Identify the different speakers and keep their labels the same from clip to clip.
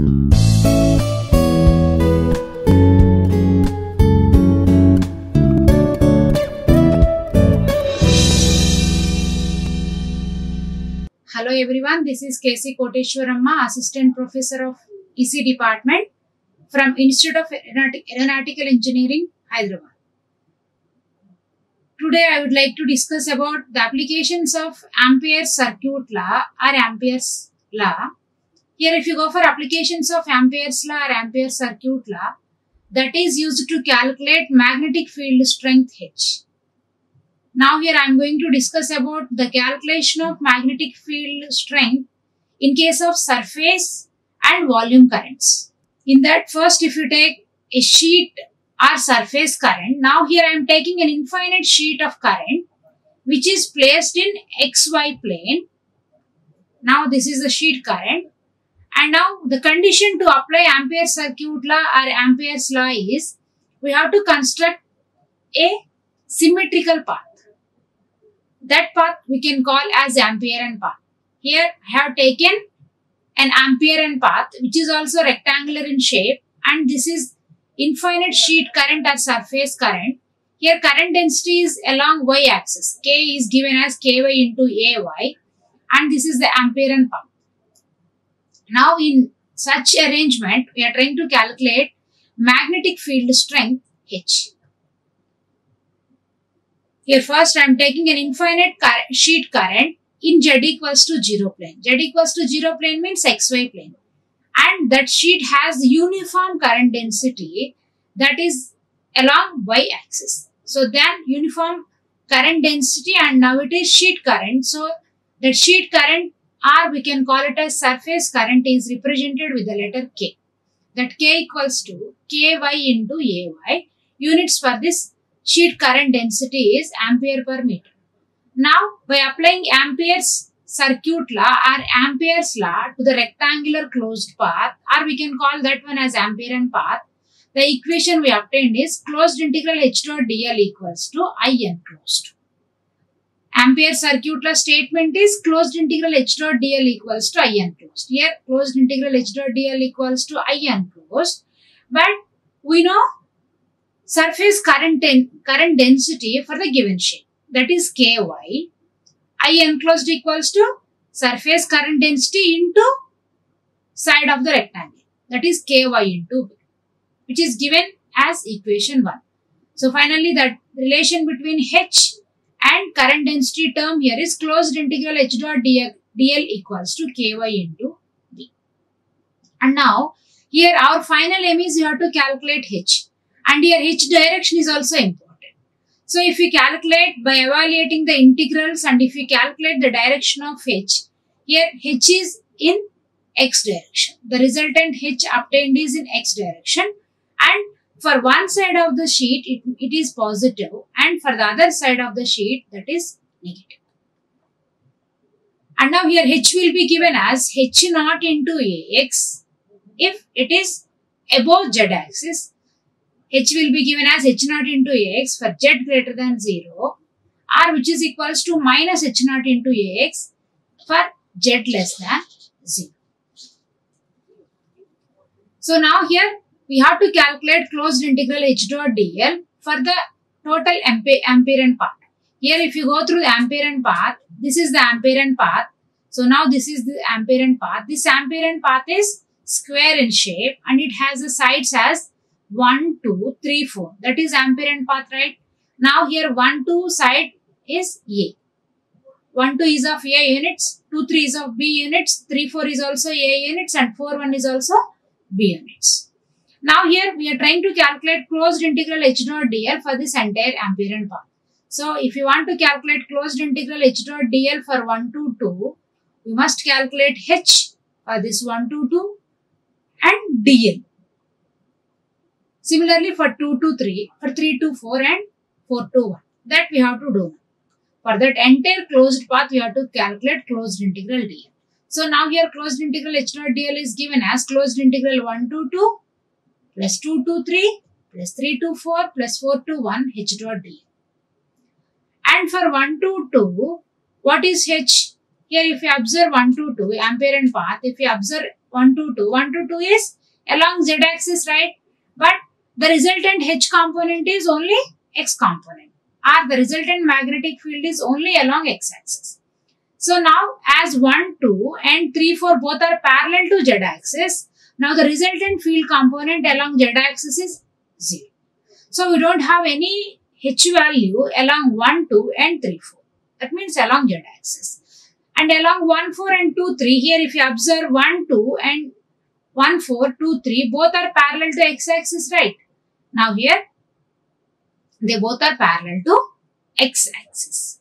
Speaker 1: Hello everyone, this is K.C. Koteshwaramma, Assistant Professor of EC Department from Institute of Aeronautical Engineering, Hyderabad. Today I would like to discuss about the applications of Ampere's circuit law or Ampere's law. Here if you go for applications of Ampere's law or Ampere's circuit law, that is used to calculate magnetic field strength H. Now here I am going to discuss about the calculation of magnetic field strength in case of surface and volume currents. In that, first if you take a sheet or surface current, now here I am taking an infinite sheet of current which is placed in XY plane. Now this is the sheet current, and now the condition to apply Ampere's circuit law or Ampere's law is we have to construct a symmetrical path. That path we can call as Amperean path. Here I have taken an Amperean path which is also rectangular in shape, and this is infinite sheet current or surface current. Here current density is along y axis. K is given as Ky into Ay, and this is the Amperean path. Now in such arrangement we are trying to calculate magnetic field strength H. Here first I am taking an infinite sheet current in Z equals to 0 plane. Z equals to 0 plane means XY plane. And that sheet has uniform current density that is along Y axis. So then uniform current density, and now it is sheet current. So that sheet current, or we can call it as surface current, is represented with the letter K. That K equals to Ky into Ay. Units for this sheet current density is ampere per meter. Now, by applying Ampere's circuit law or Ampere's law to the rectangular closed path, or we can call that one as Amperean path, the equation we obtained is closed integral H dot dl equals to I enclosed. Ampere's circuit law statement is closed integral H dot dl equals to I enclosed. Here, closed integral H dot dl equals to I enclosed, but we know surface current density for the given shape, that is Ky. I enclosed equals to surface current density into side of the rectangle, that is Ky into B, which is given as equation 1. So finally that relation between H and current density term here is closed integral H dot dl equals to Ky into B. And now here our final aim is you have to calculate H. And here H direction is also important. So if we calculate by evaluating the integrals, and if we calculate the direction of H, here H is in X direction. The resultant H obtained is in X direction, and for one side of the sheet it is positive, and for the other side of the sheet that is negative. And now here H will be given as H naught into Ax if it is above Z axis. H will be given as H naught into Ax for Z greater than 0, or which is equals to minus H naught into Ax for Z less than 0. So now here we have to calculate closed integral H dot dl for the total Amperean path. Here if you go through the Amperean path, this is the Amperean path. So now this is the Amperean path. This Amperean path is square in shape, and it has the sides as 1, 2, 3, 4. That is Amperean path, right? Now here 1, 2 side is A. 1, 2 is of A units, 2, 3 is of B units, 3, 4 is also A units, and 4, 1 is also B units. Now here we are trying to calculate closed integral H dot dl for this entire Amperean path. So if you want to calculate closed integral H dot dl for 1 to 2, we must calculate H for this 1 to 2 and dl. Similarly for 2 to 3, for 3 to 4 and 4 to 1. That we have to do. For that entire closed path, we have to calculate closed integral dl. So now here closed integral H dot dl is given as closed integral 1 to 2 plus 2 to 3 plus 3 to 4 plus 4 to 1 H dot dl. And for 1 to 2, what is H? Here if you observe 1 to 2 Amperean path, if you observe 1 to 2. 1 to 2 is along z axis, right? But the resultant H component is only x component, or the resultant magnetic field is only along x axis. So now as 1, 2 and 3, 4 both are parallel to z axis, now the resultant field component along z axis is 0. So we don't have any H value along 1, 2 and 3, 4. That means along z axis. And along 1, 4 and 2, 3, here if you observe 1, 2 and 1, 4, 2, 3, both are parallel to x axis, right? Now here, they both are parallel to x axis.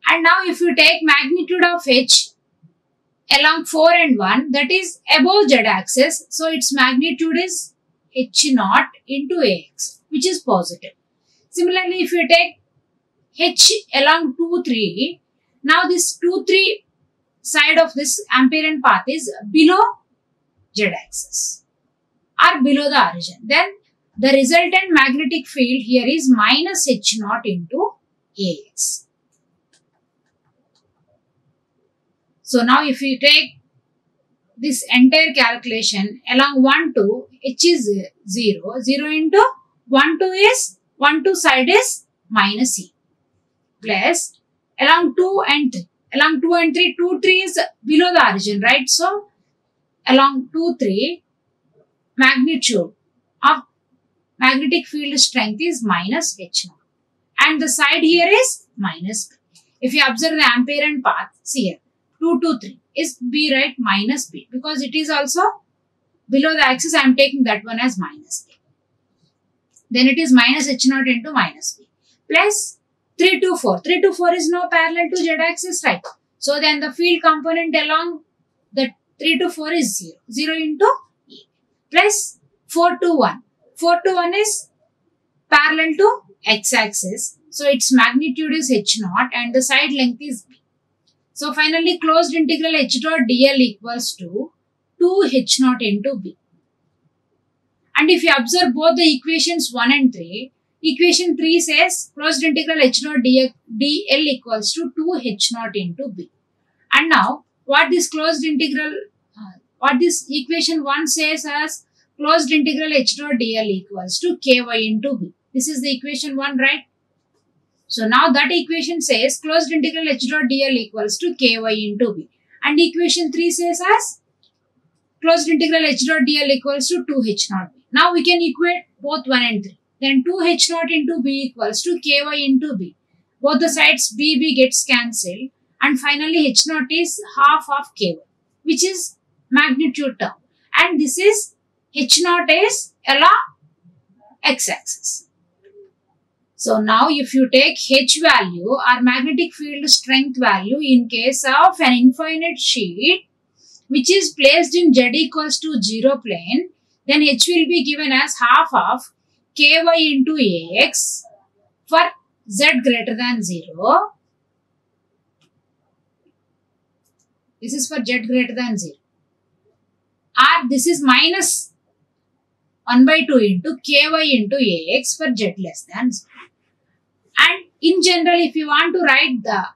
Speaker 1: And now if you take magnitude of H along 4 and 1, that is above z axis. So its magnitude is H naught into Ax, which is positive. Similarly, if you take H along 2, 3, now this 2, 3 side of this Amperian path is below z axis or below the origin. Then the resultant magnetic field here is minus H naught into Ax. So now if you take this entire calculation along 1, 2, H is 0. 0 into 1, 2 is 1, 2 side is minus E. Plus along 2 and 3. Along 2 and 3, 2, 3 is below the origin, right? So along 2, 3, magnitude of magnetic field strength is minus H naught. And the side here is minus B. If you observe the Amperian path, see here, 2 to 3 is B, right? Minus B. Because it is also below the axis, I am taking that one as minus B. Then it is minus H naught into minus B. Plus 3 to 4. 3 to 4 is now parallel to z axis, right? So then the field component along the 3 to 4 is 0. 0 into E. Plus 4 to 1. 4 to 1 is parallel to x axis. So its magnitude is H naught and the side length is B. So finally closed integral H dot dl equals to 2 H naught into B. And if you observe both the equations 1 and 3, equation 3 says closed integral H dot dl equals to 2 H naught into B. And now what this closed integral, what this equation 1 says as closed integral H dot dl equals to ky into B. This is the equation 1, right? So now that equation says closed integral H dot dl equals to ky into B. And equation 3 says as closed integral H dot dl equals to 2 H naught B. Now we can equate both 1 and 3. Then 2 H naught into B equals to ky into B. Both the sides B gets cancelled. And finally H naught is half of ky, which is magnitude term. And this is H naught is along x-axis. So now if you take H value or magnetic field strength value in case of an infinite sheet which is placed in z equals to 0 plane, then H will be given as half of ky into Ax for z greater than 0. This is for z greater than 0. Or this is minus 1 by 2 into ky into Ax for z less than 0. And in general, if you want to write the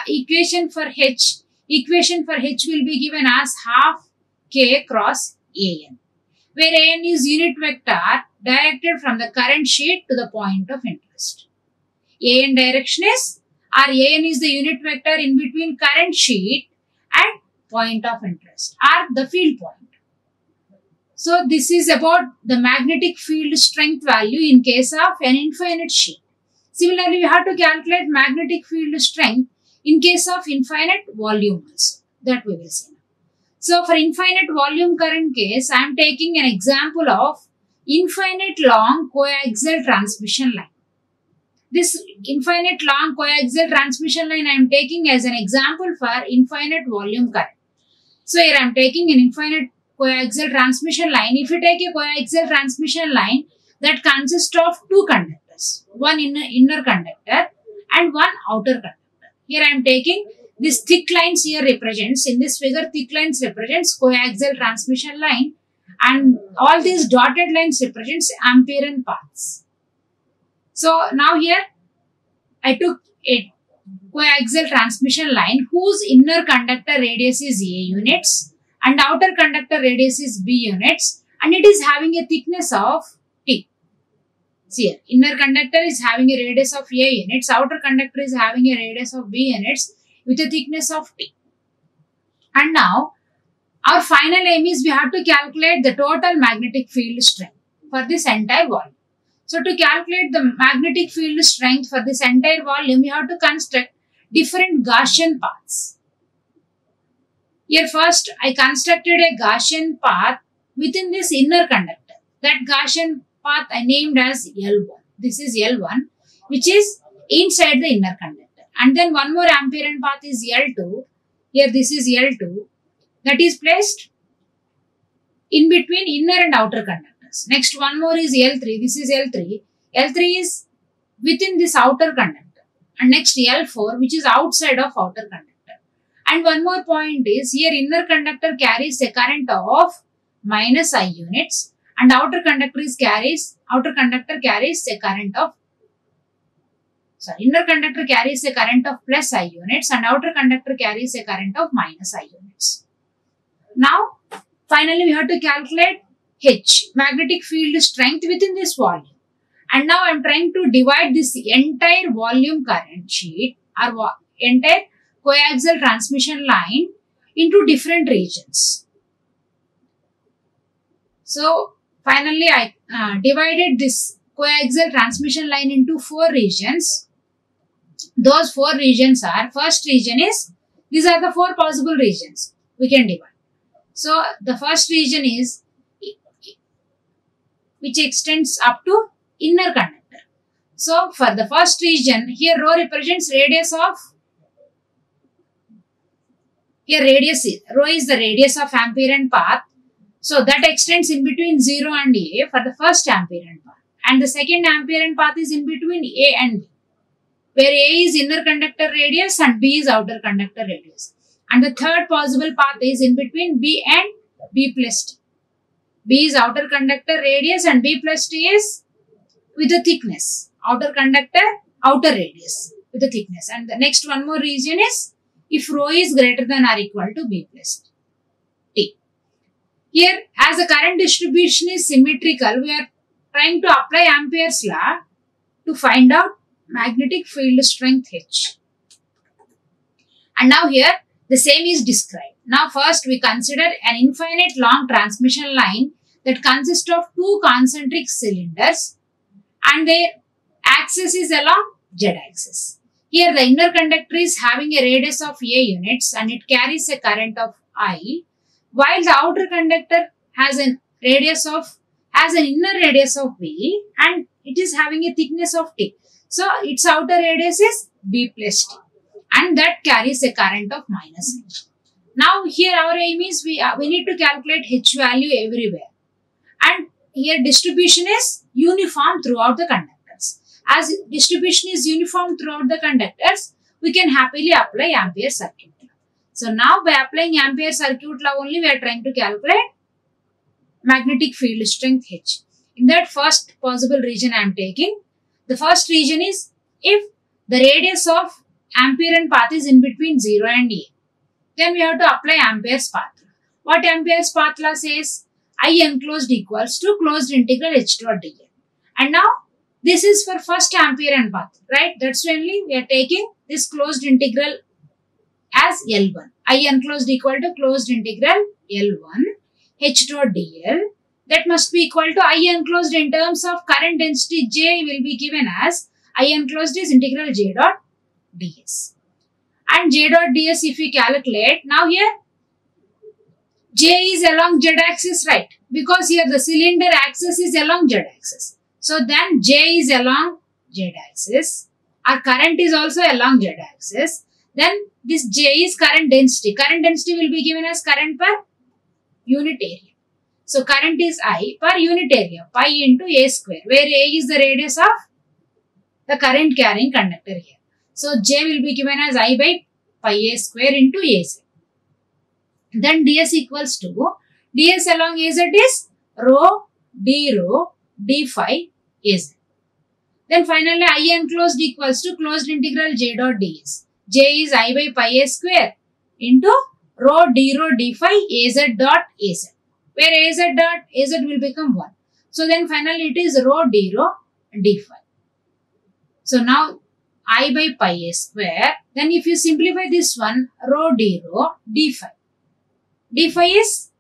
Speaker 1: equation for H will be given as half k cross An, where An is unit vector directed from the current sheet to the point of interest. An direction is, or An is the unit vector in between current sheet and point of interest, or the field point. So this is about the magnetic field strength value in case of an infinite sheet. Similarly, we have to calculate magnetic field strength in case of infinite volume also. That we will see now. So for infinite volume current case, I am taking an example of infinite long coaxial transmission line. This infinite long coaxial transmission line I am taking as an example for infinite volume current. So here I am taking an infinite coaxial transmission line. If you take a coaxial transmission line that consists of two conductors, one inner conductor and one outer conductor. Here I am taking this thick lines here represents, in this figure thick lines represents coaxial transmission line and all these dotted lines represents Amperian paths. So now here I took a coaxial transmission line whose inner conductor radius is A units and outer conductor radius is b units, and it is having a thickness of t. See here, inner conductor is having a radius of a units, outer conductor is having a radius of b units with a thickness of t. And now our final aim is we have to calculate the total magnetic field strength for this entire volume. So to calculate the magnetic field strength for this entire volume, we have to construct different Gaussian paths. Here first I constructed a Gaussian path within this inner conductor. That Gaussian path I named as L1. This is L1, which is inside the inner conductor. And then one more Amperian path is L2. Here this is L2, that is placed in between inner and outer conductors. Next one more is L3. This is L3. L3 is within this outer conductor. And next L4, which is outside of outer conductor. And one more point is here inner conductor carries a current of minus I units, and outer conductor carries a current of inner conductor carries a current of plus I units, and outer conductor carries a current of minus I units. Now, finally, we have to calculate H, magnetic field strength within this volume. And now I am trying to divide this entire volume current sheet or entire coaxial transmission line into different regions. So, finally, I divided this coaxial transmission line into 4 regions. Those 4 regions are, first region is, these are the 4 possible regions we can divide. So, the first region is, which extends up to inner conductor. So, for the first region, here rho represents radius of, rho is the radius of Amperian path. So, that extends in between 0 and A for the first Amperian path. And the second Amperian path is in between A and B, where A is inner conductor radius and B is outer conductor radius. And the third possible path is in between B and B plus T. B is outer conductor radius and B plus T is with a thickness. Outer conductor, outer radius with a thickness. And the next one more region is if rho is greater than or equal to B plus T. Here, as the current distribution is symmetrical, we are trying to apply Ampere's law to find out magnetic field strength H. And now here, the same is described. Now first we consider an infinite long transmission line that consists of 2 concentric cylinders and their axis is along z-axis. Here the inner conductor is having a radius of A units and it carries a current of I, while the outer conductor has an inner radius of B and it is having a thickness of T. So its outer radius is B plus T. And that carries a current of minus H. Now here our aim is we need to calculate H value everywhere. And here distribution is uniform throughout the conductors. As distribution is uniform throughout the conductors, we can happily apply Ampere circuit law. So now by applying Ampere circuit law only, we are trying to calculate magnetic field strength H. In that first possible region I am taking, the first region is if the radius of Amperian path is in between 0 and A. Then we have to apply Ampere's path law. What Ampere's path law says? I enclosed equals to closed integral H dot dl. And now this is for first Amperian path, right? That's when we are taking this closed integral as L1. I enclosed equal to closed integral L1 H dot dl. That must be equal to I enclosed in terms of current density J will be given as I enclosed is integral J dot ds. And J dot ds if we calculate, now here J is along Z axis, right? Because here the cylinder axis is along Z axis. So then J is along Z axis. Our current is also along Z axis. Then this J is current density. Current density will be given as current per unit area. So current is I per unit area, pi into A square, where A is the radius of the current carrying conductor here. So J will be given as I by pi A square into AZ. Then ds equals to, ds along AZ is rho d rho d phi AZ. Then finally I enclosed equals to closed integral J dot ds. J is I by pi A square into rho d rho d phi az dot az, where az dot az will become 1. So then finally it is rho d phi. So now I by pi a square. Then if you simplify this one, rho d phi. D phi is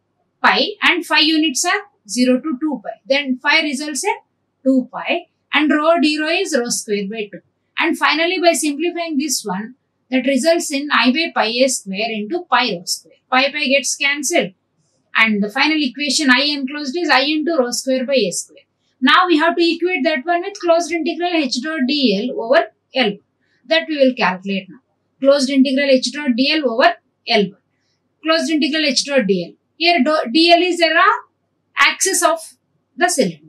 Speaker 1: pi and phi units are 0 to 2 pi. Then phi results in 2 pi and rho d rho is rho square by 2. And finally by simplifying this one, that results in I by pi a square into pi rho square. Pi gets cancelled. And the final equation I enclosed is I into rho square by a square. Now we have to equate that one with closed integral h dot dl over L1. That we will calculate now. Closed integral h dot dl over L1. Closed integral h dot dl. Here dl is the axis of the cylinder.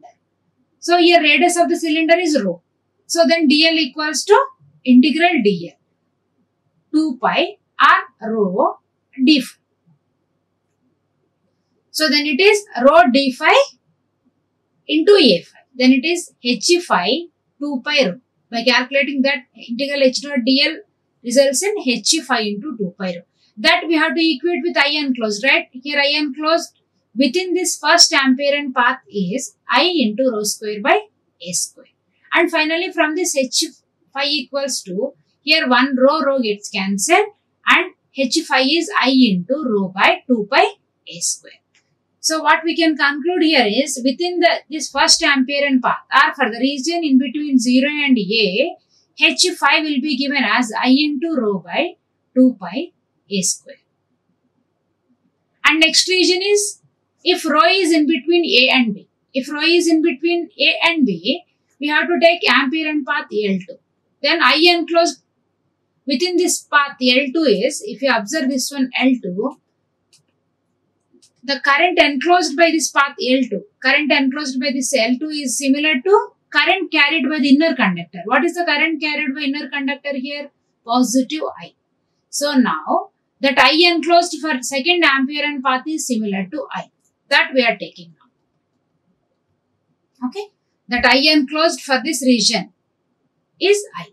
Speaker 1: So here radius of the cylinder is rho. So then dl equals to integral dl. 2 pi r rho d phi. So then it is rho d phi into a phi. Then it is h phi 2 pi rho. By calculating that, integral h dot dl results in h phi into 2 pi rho. That we have to equate with I enclosed, right? Here I enclosed within this first Amperian path is I into rho square by a square. And finally from this h phi equals to, here 1 rho gets cancelled and h phi is I into rho by 2 pi a square. So what we can conclude here is, within this first Amperian path or for the region in between 0 and a, h phi will be given as I into rho by 2 pi a square. And next region is, if rho is in between a and b. If rho is in between a and b, we have to take Amperian path L2. Then I enclosed within this path L2 is, if you observe this one L2, the current enclosed by this path L2, current enclosed by this L2 is similar to current carried by the inner conductor. What is the current carried by inner conductor here? Positive I. So now that I enclosed for second Amperian path is similar to I. That we are taking now. Okay. That I enclosed for this region is I.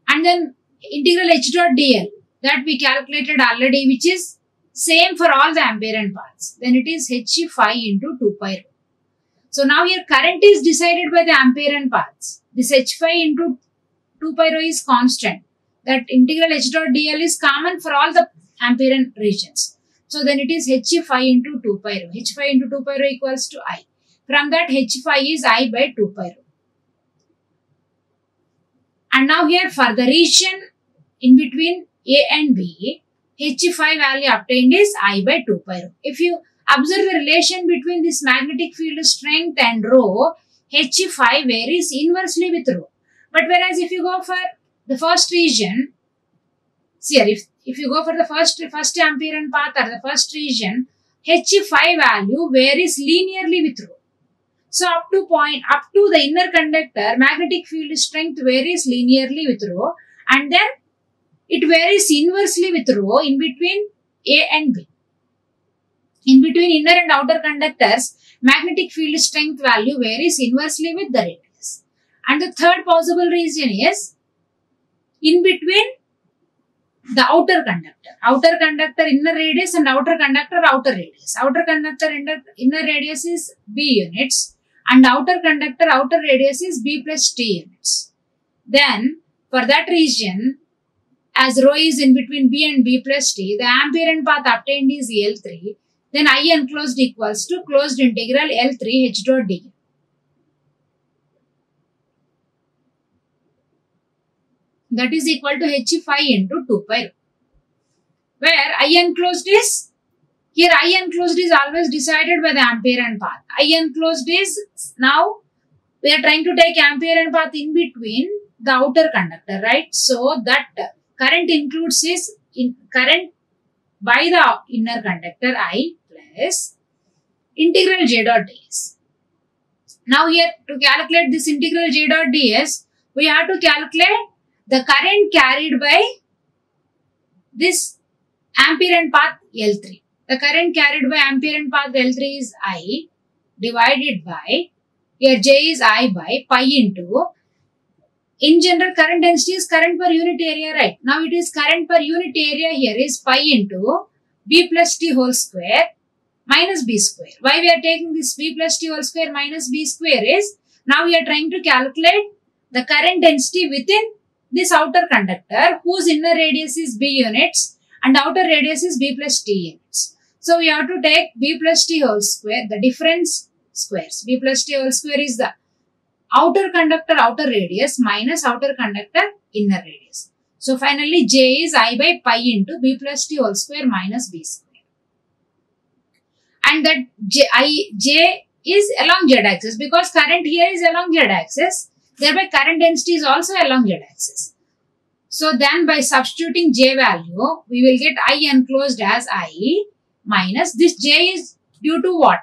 Speaker 1: And then integral h dot dl, that we calculated already, which is same for all the Amperian paths. Then it is h phi into 2 pi rho. So now here current is decided by the Amperian paths. This h phi into 2 pi rho is constant. That integral h dot dl is common for all the Amperian regions. So then it is h phi into 2 pi rho. H phi into 2 pi rho equals to I. From that h phi is I by 2 pi rho. And now here for the region in between A and B, h phi value obtained is I by 2 pi rho. If you observe the relation between this magnetic field strength and rho, h phi varies inversely with rho. But whereas if you go for the first region, see here, if you go for the first Amperian path or the first region, h phi value varies linearly with rho. So up to the inner conductor, magnetic field strength varies linearly with rho, and then it varies inversely with rho in between A and B. In between inner and outer conductors, magnetic field strength value varies inversely with the radius. And the third possible region is in between the outer conductor inner radius and outer conductor outer radius. Outer conductor inner radius is B units and outer conductor outer radius is B plus T units. Then for that region, as rho is in between B and B plus T, the Amperian path obtained is L3. Then I enclosed equals to closed integral L3 h dot d. That is equal to h phi into 2 pi rho. Where I enclosed is, here I enclosed is always decided by the Amperian path. I enclosed is, now we are trying to take Amperian path in between the outer conductor, right? So that current includes is current by the inner conductor I plus integral j dot ds. Now here to calculate this integral j dot ds, we have to calculate the current carried by this Amperian path L3. The current carried by Amperian path L3 is I divided by, here J is I by pi into, in general current density is current per unit area, right? Now it is current per unit area here is pi into b plus t whole square minus b square. Why we are taking this b plus t whole square minus b square is, now we are trying to calculate the current density within this outer conductor whose inner radius is b units and outer radius is b plus t units. So we have to take b plus t whole square, the difference squares. B plus t whole square is the outer conductor outer radius minus outer conductor inner radius. So finally J is I by pi into b plus t whole square minus b square. And that J is along Z axis, because current here is along Z axis, thereby current density is also along Z axis. So then by substituting J value, we will get I enclosed as I minus this J is due to what?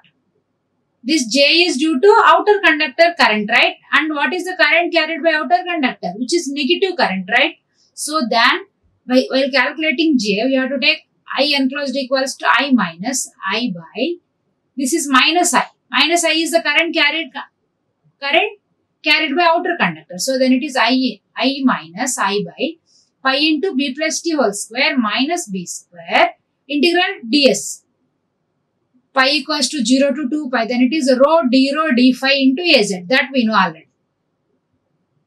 Speaker 1: This J is due to outer conductor current, right? And what is the current carried by outer conductor? Which is negative current, right? So then while calculating J, we have to take I enclosed equals to I minus I by, this is minus I. Minus I is the current carried by outer conductor. So then it is I minus I by pi into b plus t whole square minus b square integral ds. Pi equals to 0 to 2 pi. Then it is rho d phi into az. That we know already.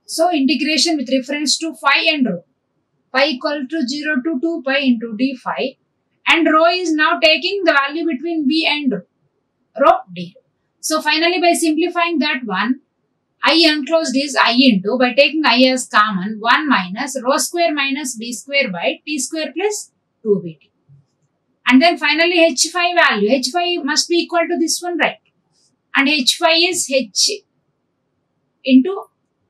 Speaker 1: So integration with reference to phi and rho. Pi equal to 0 to 2 pi into d phi. And rho is now taking the value between b and rho d. So finally by simplifying that one, I enclosed is I into, by taking I as common, 1 minus rho square minus b square by t square plus 2bt. And then finally h phi value, h phi must be equal to this one, right? And h phi is h into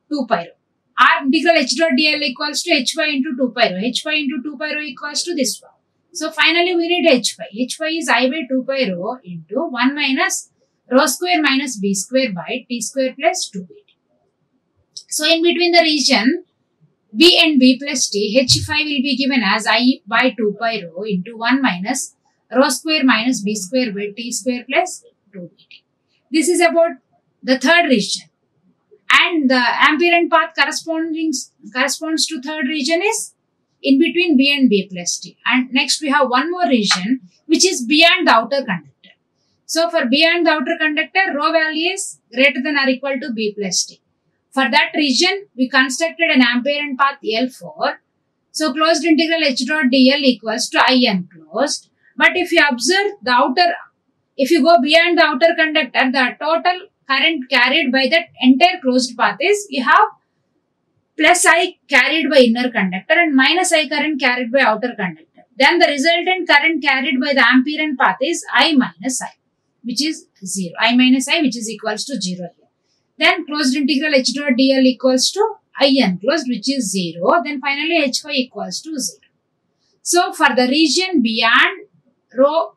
Speaker 1: 2 pi rho. R integral h dot dl equals to h phi into 2 pi rho. H phi into 2 pi rho equals to this one. So finally we need h phi. H phi is I by 2 pi rho into 1 minus rho square minus b square by t square plus 2bt. So in between the region b and b plus t, h phi will be given as I by 2 pi rho into 1 minus rho square minus b square by t square plus 2bt. This is about the third region. And the ambient path corresponds to third region is in between b and b plus t. And next we have one more region which is beyond the outer conductor. So for beyond the outer conductor, rho value is greater than or equal to b plus t. For that region, we constructed an ambient path L4. So closed integral h dot dl equals to I enclosed. But if you observe the outer, if you go beyond the outer conductor, the total current carried by that entire closed path is, you have plus I carried by inner conductor and minus I current carried by outer conductor. Then the resultant current carried by the ambient path is I minus I, which is 0. I minus I, which is equals to 0 here. Then closed integral h dot dl equals to I enclosed, which is 0. Then finally h phi equals to 0. So for the region beyond, rho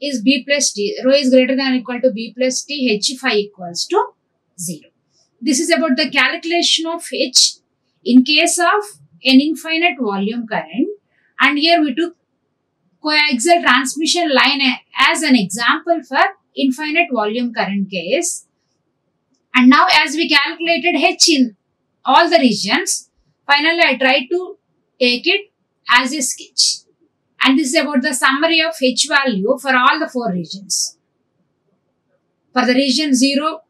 Speaker 1: is b plus t. Rho is greater than or equal to b plus t. H phi equals to 0. This is about the calculation of H in case of an infinite volume current. And here we took coaxial transmission line as an example for infinite volume current case. And now as we calculated H in all the regions, finally I tried to take it as a sketch. And this is about the summary of H value for all the 4 regions. For the region 0,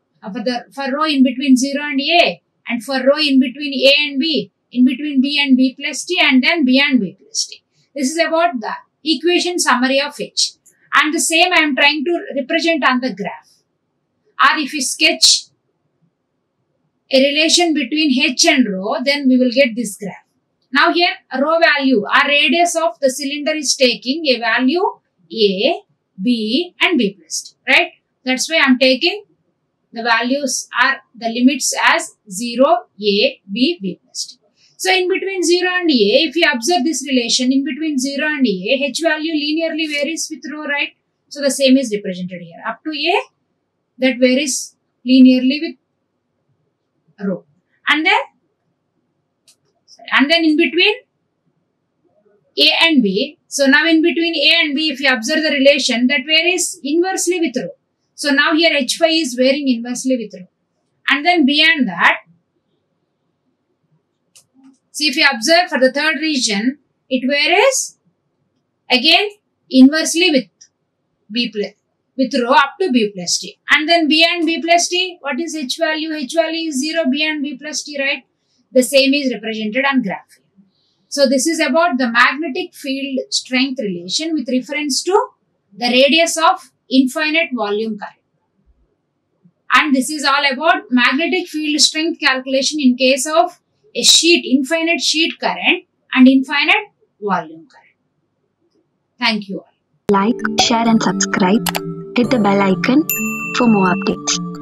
Speaker 1: for rho in between 0 and A, and for rho in between A and B, in between B and B plus T, and then beyond B plus T. This is about the equation summary of H. And the same I am trying to represent on the graph. Or if you sketch a relation between H and rho, then we will get this graph. Now here rho value, our radius of the cylinder is taking a value A, B and B plus T, right? That's why I am taking the values are the limits as 0, A, B, B plus T. So in between 0 and A, if you observe this relation in between 0 and A, H value linearly varies with rho, right? So the same is represented here. Up to A, that varies linearly with rho. And then in between A and B. So now in between A and B, if you observe the relation, that varies inversely with rho. So now here H phi is varying inversely with rho. And then beyond that, see if you observe for the third region, it varies again inversely with B plus, with rho up to B plus T. And then B and B plus T, what is H value? H value is 0, B and B plus T, right? The same is represented on graph here. So this is about the magnetic field strength relation with reference to the radius of infinite volume current. And this is all about magnetic field strength calculation in case of a sheet, infinite sheet current and infinite volume current. Thank you all.
Speaker 2: Like, share and subscribe. Hit the bell icon for more updates.